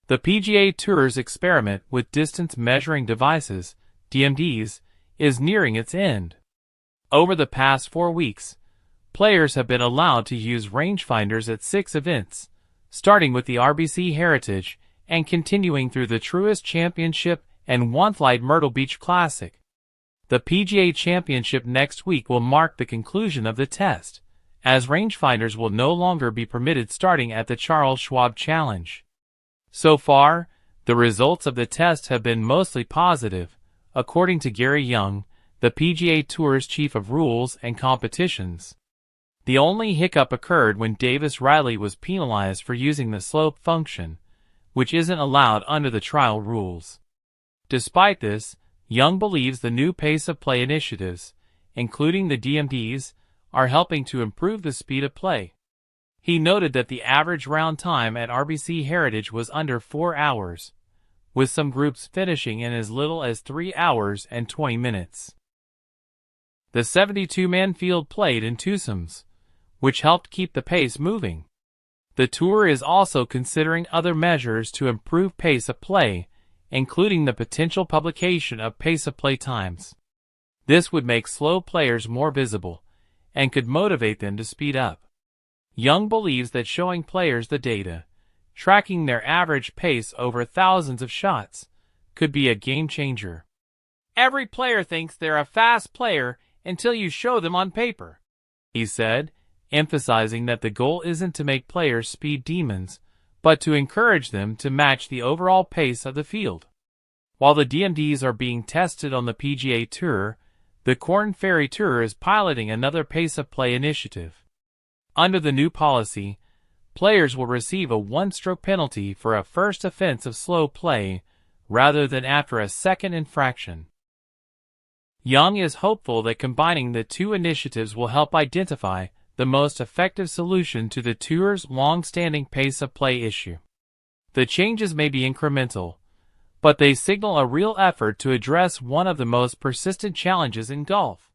The PGA Tour's experiment with distance measuring devices, DMDs, is nearing its end. Over the past 4 weeks, players have been allowed to use rangefinders at 6 events, starting with the RBC Heritage and continuing through the Truist Championship and Oneflight Myrtle Beach Classic. The PGA Championship next week will mark the conclusion of the test, as rangefinders will no longer be permitted starting at the Charles Schwab Challenge. So far, the results of the test have been mostly positive, according to Gary Young, the PGA Tour's Chief of Rules and Competitions. The only hiccup occurred when Davis Riley was penalized for using the slope function, which isn't allowed under the trial rules. Despite this, Young believes the new pace of play initiatives, including the DMDs, are helping to improve the speed of play. He noted that the average round time at RBC Heritage was under 4 hours, with some groups finishing in as little as 3 hours and 20 minutes. The 72-man field played in twosomes, which helped keep the pace moving. The tour is also considering other measures to improve pace of play, including the potential publication of pace of play times. This would make slow players more visible, and could motivate them to speed up. Young believes that showing players the data, tracking their average pace over thousands of shots, could be a game changer. Every player thinks they're a fast player until you show them on paper, he said, emphasizing that the goal isn't to make players speed demons, but to encourage them to match the overall pace of the field. While the DMDs are being tested on the PGA Tour, the Korn Ferry Tour is piloting another pace of play initiative. Under the new policy, players will receive a 1-stroke penalty for a first offense of slow play, rather than after a second infraction. Young is hopeful that combining the two initiatives will help identify the most effective solution to the Tour's long-standing pace of play issue. The changes may be incremental, but they signal a real effort to address one of the most persistent challenges in golf.